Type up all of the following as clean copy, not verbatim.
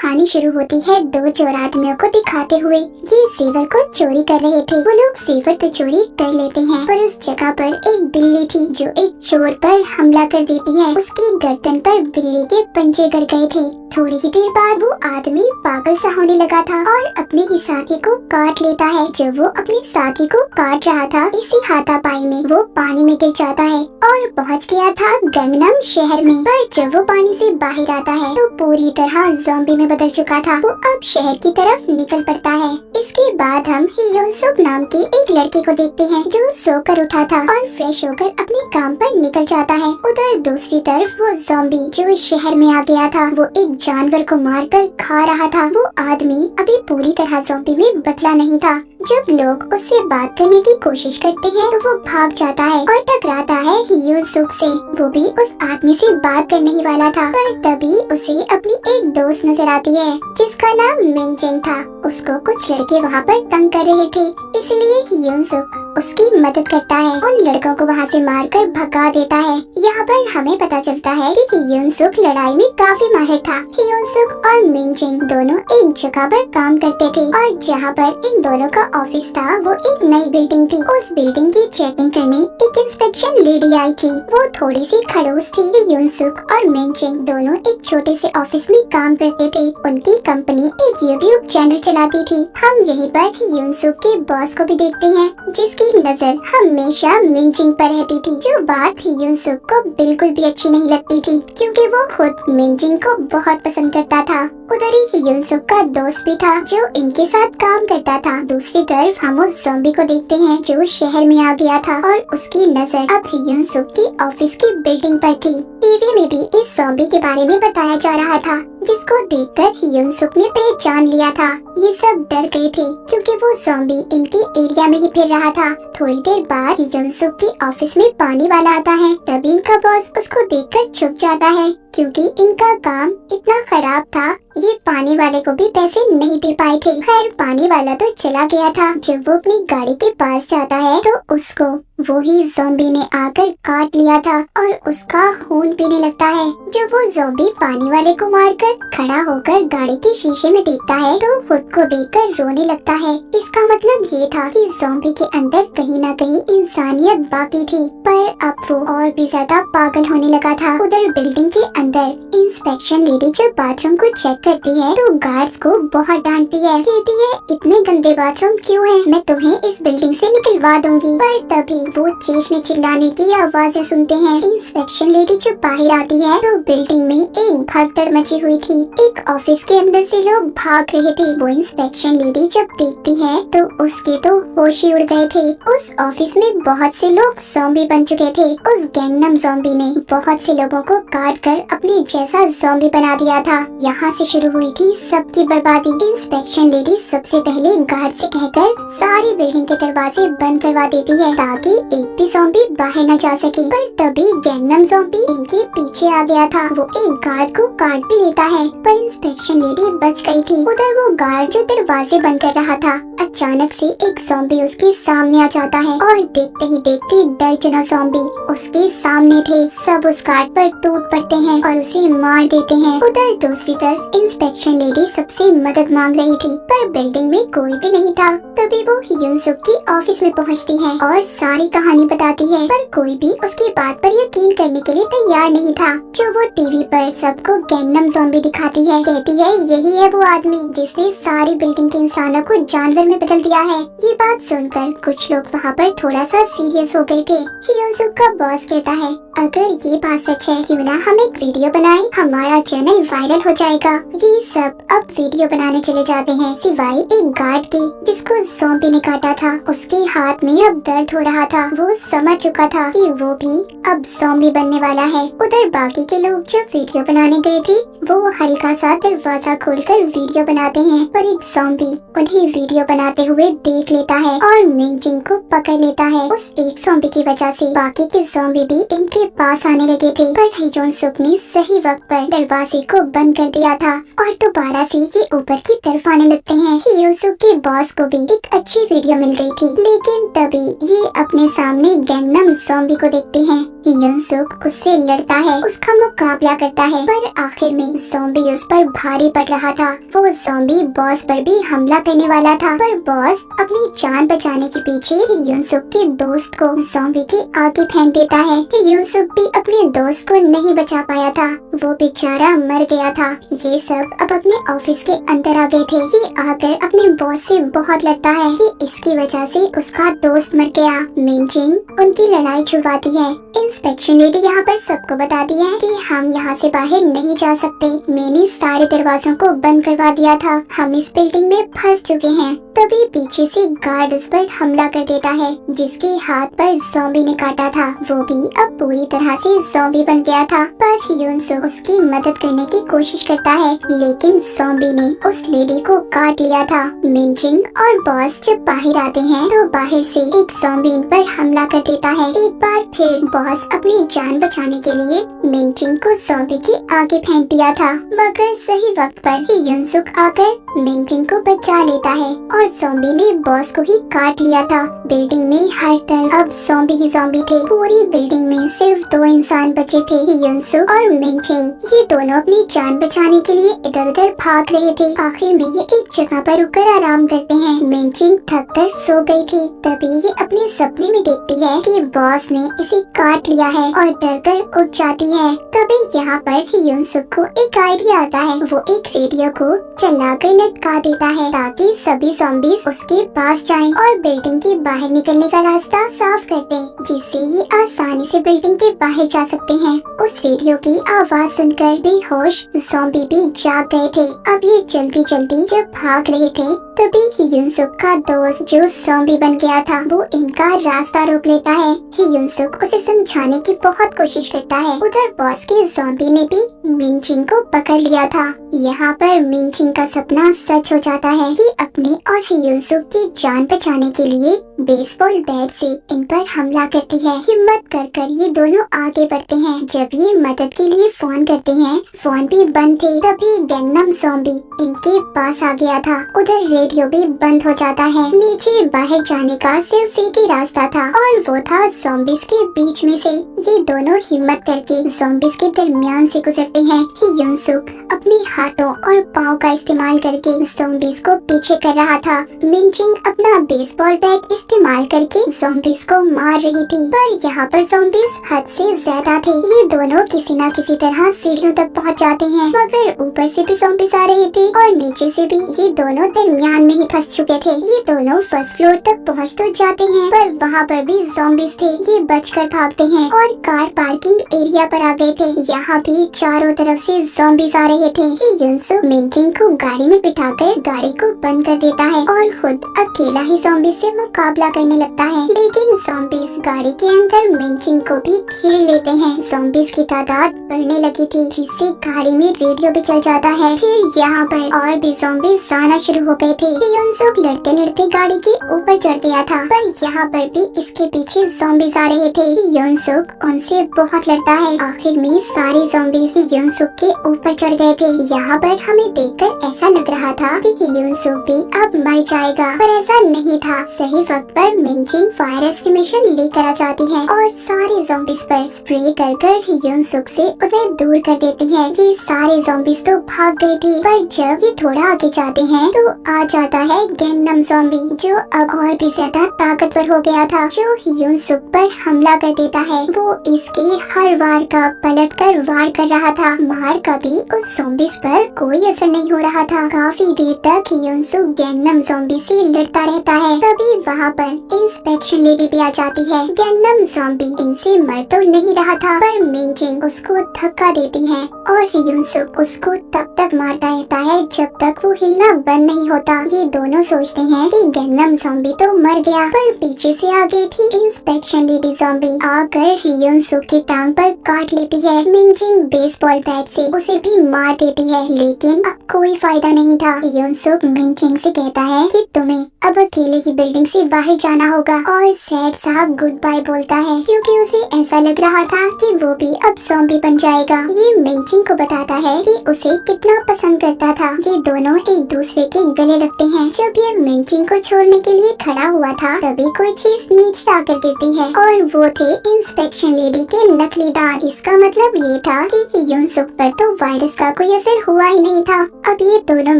कहानी शुरू होती है दो चोर आदमियों को दिखाते हुए। ये जेवर को चोरी कर रहे थे। वो लोग जेवर तो चोरी कर लेते हैं, पर उस जगह पर एक बिल्ली थी जो एक चोर पर हमला कर देती है। उसकी गर्दन पर बिल्ली के पंजे गड़ गए थे। थोड़ी ही देर बाद वो आदमी पागल सा होने लगा था और अपने ही साथी को काट लेता है। जब वो अपने साथी को काट रहा था, इसी हाथापाई में वो पानी में गिर जाता है और पहुंच गया था गंगनम शहर में। पर जब वो पानी से बाहर आता है तो पूरी तरह ज़ॉम्बी में बदल चुका था। वो अब शहर की तरफ निकल पड़ता है। इसके बाद हम हियोन-सुक नाम के एक लड़के को देखते हैं जो सोकर उठा था और फ्रेश होकर अपने काम पर निकल जाता है। उधर दूसरी तरफ वो ज़ॉम्बी जो शहर में आ गया था, वो एक जानवर को मारकर खा रहा था। वो आदमी अभी पूरी तरह ज़ॉम्बी में बदला नहीं था। जब लोग उससे बात करने की कोशिश करते हैं तो वो भाग जाता है और टकराता है हियोन-सुक से। वो भी उस आदमी से बात करने ही वाला था, पर तभी उसे अपनी एक दोस्त नजर आती है जिसका नाम मिंगजिंग था। उसको कुछ लड़के वहाँ पर तंग कर रहे थे, इसलिए हियोन-सुक उसकी मदद करता है। उन लड़कों को वहाँ से मारकर भगा देता है। यहाँ पर हमें पता चलता है कि हियोन-सुक लड़ाई में काफी माहिर था। हियोन-सुक और मिंगजिंग दोनों एक जगह पर काम करते थे और जहाँ पर इन दोनों का ऑफिस था वो एक नई बिल्डिंग थी। उस बिल्डिंग की चेकिंग करने एक इंस्पेक्शन लेडी आई थी। वो थोड़ी सी खड़ूस थी। हियोन-सुक और मिंगजिंग दोनों एक छोटे से ऑफिस में काम करते थे। उनकी कंपनी एक यूट्यूब चैनल चलाती थी। हम यहीं पर हियोन-सुक के बॉस को भी देखते हैं जिसकी नजर हमेशा मिंगजिंग पर रहती थी, जो बात हियोन-सुक को बिल्कुल भी अच्छी नहीं लगती थी क्योंकि वो खुद मिंगजिंग को बहुत पसंद करता था। उधर ही हियोन-सुक का दोस्त भी था जो इनके साथ काम करता था। दूसरी तरफ हम उस ज़ॉम्बी को देखते हैं जो शहर में आ गया था और उसकी नजर अब हियोन-सुक की ऑफिस की बिल्डिंग पर थी। टीवी में भी इस ज़ॉम्बी के बारे में बताया जा रहा था, जिसको देखकर हियोन-सुक ने पहचान लिया था। ये सब डर गए थे क्योंकि वो ज़ॉम्बी इनके एरिया में ही फिर रहा था। थोड़ी देर बाद हियोन-सुक की ऑफिस में पानी वाला आता है। तभी इनका बॉस उसको देखकर छुप जाता है क्योंकि इनका काम इतना खराब था, ये पानी वाले को भी पैसे नहीं दे पाए थे। खैर पानी वाला तो चला गया था। जब वो अपनी गाड़ी के पास जाता है तो उसको वो ही ज़ॉम्बी ने आकर काट लिया था और उसका खून पीने लगता है। जब वो ज़ॉम्बी पानी वाले को मारकर खड़ा होकर गाड़ी के शीशे में देखता है तो खुद को देखकर रोने लगता है। इसका मतलब ये था कि ज़ॉम्बी के अंदर कहीं न कहीं इंसानियत बाकी थी, पर अब वो और भी ज्यादा पागल होने लगा था। उधर बिल्डिंग के अंदर इंस्पेक्शन लेडी जब बाथरूम को चेक करती है तो गार्ड्स को बहुत डांटती है। कहती है इतने गंदे बाथरूम क्यों हैं? मैं तुम्हें इस बिल्डिंग से निकलवा दूंगी। पर तभी वो चीख ने चिल्लाने की आवाजें सुनते हैं। इंस्पेक्शन लेडी जब बाहर आती है तो बिल्डिंग में एक भगदड़ मची हुई थी। एक ऑफिस के अंदर से लोग भाग रहे थे। वो इंस्पेक्शन लेडी जब देखती है तो उसके तो होश ही उड़ गए थे। उस ऑफिस में बहुत से लोग ज़ॉम्बी बन चुके थे। उस गैंगनम ज़ॉम्बी ने बहुत से लोगों को काट कर अपने जैसा ज़ॉम्बी बना दिया था। यहाँ से शुरू हुई थी सबकी बर्बादी। इंस्पेक्शन लेडी सबसे पहले गार्ड से कहकर सारी बिल्डिंग के दरवाजे बंद करवा देती है ताकि एक भी ज़ॉम्बी बाहर न जा सके। पर तभी गैंगनम ज़ॉम्बी इनके पीछे आ गया था। वो एक गार्ड को काट भी लेता है, पर इंस्पेक्शन लेडी बच गई थी। उधर वो गार्ड जो दरवाजे बंद कर रहा था, अचानक से एक ज़ॉम्बी उसके सामने आ जाता है और देखते ही देखते दर्जनों ज़ॉम्बी उसके सामने थे। सब उस गार्ड पर टूट पड़ते हैं और उसे मार देते हैं। उधर दूसरी तरफ इंस्पेक्शन लेडी सबसे मदद मांग रही थी, पर बिल्डिंग में कोई भी नहीं था। तभी वो हियोन-सुक की ऑफिस में पहुंचती है और सारी कहानी बताती है, पर कोई भी उसकी बात पर यकीन करने के लिए तैयार नहीं था। जो वो टीवी पर सबको गैंगनम ज़ॉम्बी दिखाती है। कहती है यही है वो आदमी जिसने सारी बिल्डिंग के इंसानों को जानवर में बदल दिया है। ये बात सुनकर कुछ लोग वहाँ पर थोड़ा सा सीरियस हो गए थे। हियोन-सुक का बॉस कहता है अगर ये बात सच है क्यों ना हम एक वीडियो बनाएं, हमारा चैनल वायरल हो जाएगा। ये सब अब वीडियो बनाने चले जाते हैं, सिवाय एक गार्ड के जिसको ज़ॉम्बी ने काटा था। उसके हाथ में अब दर्द हो रहा था। वो समझ चुका था कि वो भी अब ज़ॉम्बी बनने वाला है। उधर बाकी के लोग जब वीडियो बनाने गए थे वो हल्का सा दरवाजा खोलकर वीडियो बनाते हैं, पर एक ज़ॉम्बी उन्हें वीडियो बनाते हुए देख लेता है और मिंगजिंग को पकड़ लेता है। उस एक ज़ॉम्बी की वजह से बाकी के ज़ॉम्बी भी इनके उसके पास आने लगे थे, पर हियोन-सुक ने सही वक्त पर दरवाजे को बंद कर दिया था और दोबारा से ये ऊपर की तरफ आने लगते हैं। हियोन-सुक के बॉस को भी एक अच्छी वीडियो मिल गई थी, लेकिन तभी ये अपने सामने गैंगनम ज़ॉम्बी को देखते हैं। हियोन-सुक उससे लड़ता है, उसका मुकाबला करता है, पर आखिर में ज़ॉम्बी उस पर भारी पड़ रहा था। वो ज़ॉम्बी बॉस पर भी हमला करने वाला था, पर बॉस अपनी जान बचाने के पीछे हियोन-सुक के दोस्त को ज़ॉम्बी के आगे फेंक देता है। हियोन-सुक भी अपने दोस्त को नहीं बचा पाया था, वो बेचारा मर गया था। ये सब अब अपने ऑफिस के अंदर आ गए थे। ये आकर अपने बॉस से बहुत लड़ता है कि इसकी वजह से उसका दोस्त मर गया। मिनजिंग उनकी लड़ाई छुड़वाती है। इंस्पेक्शन लेडी यहाँ पर सबको बताती है कि हम यहाँ से बाहर नहीं जा सकते, मैंने सारे दरवाजों को बंद करवा दिया था, हम इस बिल्डिंग में फंस चुके हैं। तभी पीछे से गार्ड उस पर हमला कर देता है, जिसके हाथ पर ज़ॉम्बी ने काटा था। वो भी अब पूरी तरह से ज़ॉम्बी बन गया था, पर हियोन-सुक उसकी मदद करने की कोशिश करता है, लेकिन ज़ॉम्बी ने उस लेडी को काट लिया था। मिनजिंग और बॉस जब बाहर आते हैं तो बाहर से एक ज़ॉम्बी इन पर हमला कर देता है। एक बार फिर बॉस अपनी जान बचाने के लिए मिनजिंग को ज़ॉम्बी के आगे फेंक दिया था, मगर सही वक्त पर हियोन-सुक आकर मिनजिंग को बचा लेता है और ज़ॉम्बी ने बॉस को ही काट लिया था। बिल्डिंग में हर तरफ अब ज़ॉम्बी ही ज़ॉम्बी थे। पूरी बिल्डिंग में सिर्फ 2 इंसान बचे थे, हियोन-सुक और मिनजिंग। ये दोनों अपनी जान बचाने के लिए इधर उधर भाग रहे थे। आखिर में ये एक जगह पर रुककर आराम करते हैं। मिनजिंग थक कर सो गई थी, तभी ये अपने सपने में देखती है कि बॉस ने इसे काट लिया है और डर कर उठ जाती है। तभी यहाँ पर हियोन-सुक को एक आइडिया आता है। वो एक रेडियो को चलाकर लटका देता है ताकि सभी ज़ॉम्बीज़ उसके पास जाएं और बिल्डिंग के बाहर निकलने का रास्ता साफ कर दें, जिससे ये आसानी से बिल्डिंग के बाहर जा सकते हैं। उस रेडियो की आवाज सुनकर बेहोश ज़ॉम्बी भी जाग गए थे। अब ये जल्दी जल्दी जब भाग रहे थे, तभी हियोन-सुक का दोस्त जो ज़ॉम्बी बन गया था, वो इनका रास्ता रोक लेता है। हियोन-सुक उसे समझाने की बहुत कोशिश करता है। उधर बॉस के ज़ॉम्बी ने भी मिनजिंग को पकड़ लिया था। यहाँ पर मिनजिंग का सपना सच हो जाता है कि अपने और हियोन-सुक की जान बचाने के लिए बेसबॉल बैट से इन पर हमला करती है। हिम्मत कर ये दोनों आगे बढ़ते हैं। जब ये मदद के लिए फोन करते हैं, फोन भी बंद थे। तभी गैंगनम ज़ॉम्बी इनके पास आ गया था। उधर रेडियो भी बंद हो जाता है। नीचे बाहर जाने का सिर्फ एक ही रास्ता था और वो था ज़ॉम्बीज़ के बीच में से। ये दोनों हिम्मत करके ज़ॉम्बीज़ के दरमियान से गुजरते हैं। हियोन-सुक अपने हाथों और पाँव का इस्तेमाल करके ज़ॉम्बीज़ को पीछे कर रहा था। मिनजिंग अपना बेसबॉल बैट इस्तेमाल करके ज़ॉम्बीज़ को मार रही थी, पर यहाँ पर ज़ॉम्बीज़ हद से ज्यादा थे। ये दोनों किसी न किसी तरह सीढ़ियों तक पहुँच जाते हैं, मगर ऊपर से भी ज़ॉम्बीज़ आ रहे थे और नीचे से भी। ये दोनों दरमियान में ही फंस चुके थे। ये दोनों फर्स्ट फ्लोर तक पहुँच तो जाते हैं, पर वहाँ पर भी ज़ॉम्बीज़ थे। ये बचकर भागते हैं और कार पार्किंग एरिया पर आ गए थे। यहाँ भी चारों तरफ से ज़ॉम्बीज़ आ रहे थे। हियोन-सुक मिनजिंग को गाड़ी में बिठाकर गाड़ी को बंद कर देता है और खुद अकेला ही ज़ॉम्बीज़ से मुकाबला करने लगता है, लेकिन ज़ॉम्बीज़ गाड़ी के अंदर मिनजिंग को भी घेर लेते हैं। ज़ॉम्बीज़ की तादाद बढ़ने लगी थी, जिससे गाड़ी में रेडियो भी चल जाता है। फिर यहाँ पर और भी ज़ॉम्बीज़ आना शुरू हो गए थे। हियोन-सुक लड़ते लड़ते गाड़ी के ऊपर चढ़ गया था, पर यहाँ पर भी इसके पीछे ज़ॉम्बीज़ आ रहे थे। हियोन-सुक उनसे बहुत लड़ता है। आखिर में सारे ज़ॉम्बीज़ हियोन-सुक के ऊपर चढ़ गए थे। यहाँ पर हमें देखकर ऐसा लग रहा था कि हियोन-सुक भी अब मर जाएगा, पर ऐसा नहीं था। सही वक्त पर मिनजिंग फायर एस्टिमेशन लेकर आ जाती है और सारे ज़ॉम्बीज़ पर स्प्रे कर हियोन-सुक से उन्हें दूर कर देती है। ये सारे ज़ॉम्बीज़ तो भाग गए थे, पर जब ये थोड़ा आगे जाते हैं तो आ जाता है गैंगनम ज़ॉम्बी, जो अब और भी ज्यादा ताकतवर हो गया था, जो हियोन-सुक पर हमला कर देता है। वो इसके हर वार का पलट कर वार कर रहा था। मार का भी उस ज़ॉम्बीज़ पर कोई असर नहीं हो रहा था। काफी देर तक हियोन-सुक गैंगनम ज़ॉम्बी से लड़ता रहता है। तभी वहाँ पर इंस्पेक्शन लेडी भी आ जाती है। गैंगनम ज़ॉम्बी इनसे मर तो नहीं रहा था, पर मिनजिंग उसको धक्का देती है और हियोन-सुक उसको तब तक मारता रहता है जब तक वो हिलना बंद नहीं होता। ये दोनों सोचते हैं कि गैंगनम ज़ॉम्बी तो मर गया, पर पीछे से आ गई थी इंस्पेक्शन लेडी ज़ॉम्बी, आकर हियोन-सुक की टांग पर काट लेती है। मिनजिंग बेसबॉल बैट से उसे भी मार देती है, लेकिन अब कोई फायदा नहीं था। हियोन-सुक मिनजिंग से कहता है कि तुम्हें अब अकेले ही बिल्डिंग से बाहर बाहर जाना होगा और सैड साहब गुड बाय बोलता है क्योंकि उसे ऐसा लग रहा था कि वो भी अब ज़ॉम्बी बन जाएगा। ये मिनचिंग को बताता है कि उसे कितना पसंद करता था। ये दोनों एक दूसरे के गले लगते हैं। जब ये मिनचिंग को छोड़ने के लिए खड़ा हुआ था तभी कोई चीज नीचे आकर गिरती है और वो थे इंस्पेक्शन लेडी के नकली दांत। इसका मतलब ये था कि युनसुक पर तो वायरस का कोई असर हुआ ही नहीं था। अब ये दोनों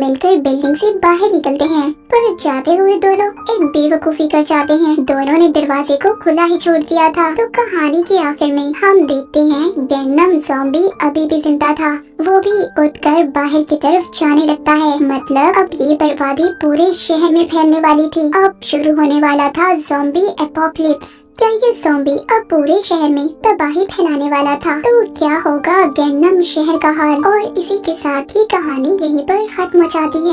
मिलकर बिल्डिंग से बाहर निकलते हैं पर जाते हुए दोनों एक बेवकूफी कर जाते हैं। दोनों ने दरवाजे को खुला ही छोड़ दिया था। तो कहानी के आखिर में हम देखते हैं गैंगनम ज़ॉम्बी अभी भी जिंदा था। वो भी उठकर बाहर की तरफ जाने लगता है। मतलब अब ये बर्बादी पूरे शहर में फैलने वाली थी। अब शुरू होने वाला था ज़ॉम्बी एपोकलिप्स। क्या ये ज़ॉम्बी अब पूरे शहर में तबाही फैलाने वाला था? तो क्या होगा गैंगनम शहर का हाल? और इसी के साथ ही कहानी यहीं पर खत्म हो जाती है।